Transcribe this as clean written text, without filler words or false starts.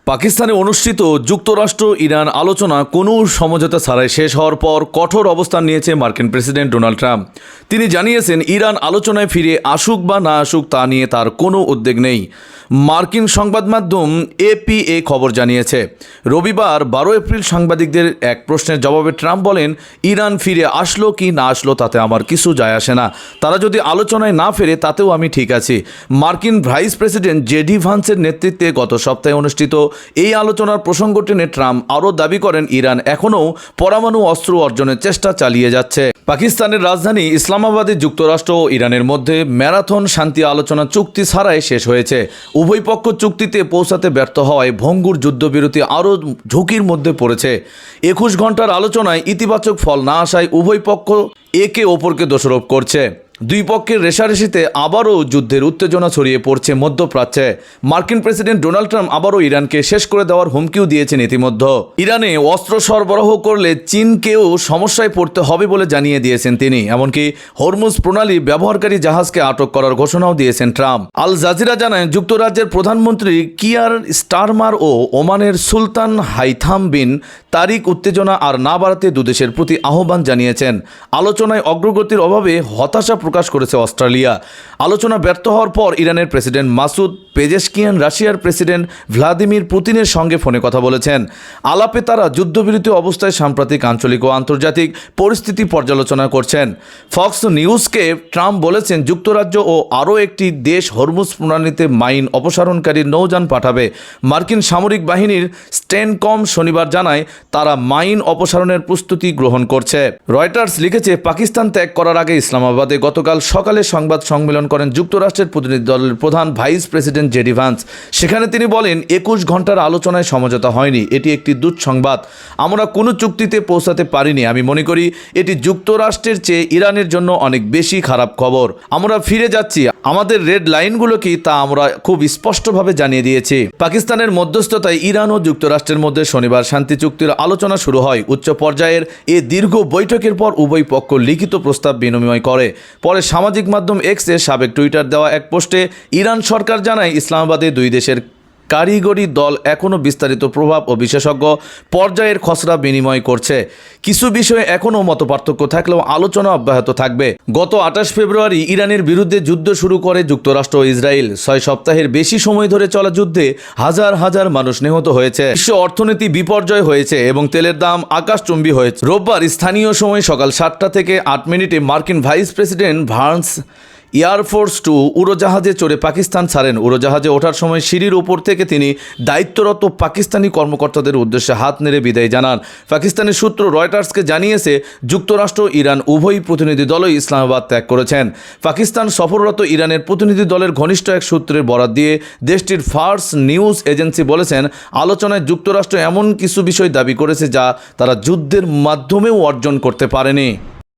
পাকিস্তানে অনুষ্ঠিত যুক্তরাষ্ট্র ইরান আলোচনা কোনো সমঝোতা ছাড়াই শেষ হওয়ার পর কঠোর অবস্থান নিয়েছে মার্কিন প্রেসিডেন্ট ডোনাল্ড ট্রাম্প। তিনি জানিয়েছেন ইরান আলোচনায় ফিরে আসুক বা না আসুক তা নিয়ে তার কোনো উদ্বেগ নেই। মার্কিন সংবাদ মাধ্যম এপিএ খবর জানিয়েছে। রবিবার 12 এপ্রিল সাংবাদিকদের এক প্রশ্নের জবাবে ট্রাম্প বলেন, ইরান ফিরে আসলো কি না আসলো তাতে আমার কিছু যায় আসে না। তারা যদি আলোচনায় না ফেরে তাতেও আমি ঠিক আছি। মার্কিন ভাইস প্রেসিডেন্ট জেডি ভান্সের নেতৃত্বে গত সপ্তাহে অনুষ্ঠিত এই আলোচনার প্রসঙ্গ টেনে ট্রাম্প আরও দাবি করেন ইরান এখনও পরমাণু অস্ত্র অর্জনের চেষ্টা চালিয়ে যাচ্ছে। পাকিস্তানের রাজধানী ইসলামাবাদে যুক্তরাষ্ট্র ও ইরানের মধ্যে ম্যারাথন শান্তি আলোচনা চুক্তি ছাড়াই শেষ হয়েছে। উভয় পক্ষ চুক্তিতে পৌঁছাতে ব্যর্থ হওয়ায় ভঙ্গুর যুদ্ধবিরতি আরও ঝুঁকির মধ্যে পড়েছে। 21 ঘন্টার আলোচনায় ইতিবাচক ফল না আসায় উভয় পক্ষ একে অপরকে দোষারোপ করছে। দুই পক্ষের রেষারেষিতে আবারও যুদ্ধের উত্তেজনা ছড়িয়ে পড়ছে মধ্যপ্রাচ্যে। মার্কিন প্রেসিডেন্ট ডোনাল্ড ট্রাম্প আবারও ইরানকে শেষ করে দেওয়ার হুমকিও দিয়েছেন ইতিমধ্যে। ইরানে অস্ত্র সরবরাহ করলে চীনকেও সমস্যায় পড়তে হবে বলে জানিয়ে দিয়েছেন তিনি। এমনকি হরমুজ প্রণালী ব্যবহারকারী জাহাজকে আটক করার ঘোষণাও দিয়েছেন ট্রাম্প। আল জাজিরা জানায় যুক্তরাজ্যের প্রধানমন্ত্রী কিয়ার স্টারমার ও ওমানের সুলতান হাইথাম বিন তারিক উত্তেজনা আর না বাড়াতে দুদেশের প্রতি আহ্বান জানিয়েছেন। আলোচনায় অগ্রগতির অভাবে হতাশা প্রকাশ করেছে অস্ট্রেলিয়া। আলোচনা ব্যর্থ হওয়ার পর ইরানের প্রেসিডেন্ট মাসুদ পেজেশকিয়ান রাশিয়ার প্রেসিডেন্ট ভ্লাদিমির পুতিনের সঙ্গে ফোনে কথা বলেছেন। আলাপে তারা যুদ্ধবিরতি অবস্থায় সাম্প্রতিক আঞ্চলিক ও আন্তর্জাতিক পরিস্থিতি পর্যালোচনা করছেন। ফক্স নিউজকে ট্রাম্প বলেছেন যুক্তরাজ্য ও আরও একটি দেশ হরমুজ প্রণালীতে মাইন অপসারণকারী নৌযান পাঠাবে। মার্কিন সামরিক বাহিনীর স্টেনকম শনিবার জানায় তারা মাইন অপসারণের প্রস্তুতি গ্রহণ করছে। রয়টার্স লিখেছে পাকিস্তান ত্যাগ করার আগে ইসলামাবাদে গতকাল সকালে সংবাদ সম্মেলন করেন যুক্তরাষ্ট্রের প্রতিনিধি দলের প্রধান ভাইস প্রেসিডেন্ট জেডি ভান্স। সেখানে তিনি বলেন 21 ঘন্টার আলোচনায় সমঝোতা হয়নি, এটি একটি দুঃসংবাদ। আমরা কোনো চুক্তিতে পৌঁছাতে পারিনি। আমি মনে করি এটি যুক্তরাষ্ট্রের চেয়ে ইরানের জন্য অনেক বেশি খারাপ খবর। আমরা ফিরে যাচ্ছি। আমাদের রেড লাইনগুলো কি তা আমরা খুব স্পষ্টভাবে জানিয়ে দিয়েছি। পাকিস্তানের মধ্যস্থতায় ইরান ও যুক্তরাষ্ট্রের মধ্যে শনিবার শান্তি চুক্তির আলোচনা শুরু হয়। উচ্চ পর্যায়ের এ দীর্ঘ বৈঠকের পর উভয় পক্ষ লিখিত প্রস্তাব বিনিময় করে। পরে সামাজিক মাধ্যম এক্সে সাবেক টুইটার দেওয়া এক পোস্টে ইরান সরকার জানায় ইসলামাবাদে দুই দেশের কারিগরি দল এখনও বিস্তারিত প্রভাব ও বিশেষজ্ঞ পর্যায়ের খসড়া বিনিময় করছে। কিছু বিষয়ে এখনও মতপার্থক্য থাকলেও আলোচনা অব্যাহত থাকবে। গত 28 ফেব্রুয়ারি ইরানের বিরুদ্ধে যুদ্ধ শুরু করে যুক্তরাষ্ট্র ও ইসরায়েল। 6 সপ্তাহের বেশি সময় ধরে চলা যুদ্ধে হাজার হাজার মানুষ নিহত হয়েছে। বিশ্ব অর্থনীতি বিপর্যয় হয়েছে এবং তেলের দাম আকাশচুম্বী হয়েছে। রোববার স্থানীয় সময় সকাল 7টা থেকে 8 মিনিটে মার্কিন ভাইস প্রেসিডেন্ট ভান্স এয়ারফোর্স 2 উড়োজাহাজে চড়ে পাকিস্তান ছাড়েন। উড়োজাহাজে ওঠার সময় সিঁড়ির উপর থেকে তিনি দায়িত্বরত পাকিস্তানি কর্মকর্তাদের উদ্দেশ্যে হাত নেড়ে বিদায় জানান। পাকিস্তানের সূত্র রয়টার্সকে জানিয়েছে যুক্তরাষ্ট্র ইরান উভয় প্রতিনিধি দলই ইসলামাবাদ ত্যাগ করেছেন। পাকিস্তান সফররত ইরানের প্রতিনিধি দলের ঘনিষ্ঠ এক সূত্রের বরাত দিয়ে দেশটির ফার্স নিউজ এজেন্সি বলেছেন আলোচনায় যুক্তরাষ্ট্র এমন কিছু বিষয় দাবি করেছে যা তারা যুদ্ধের মাধ্যমেও অর্জন করতে পারেনি।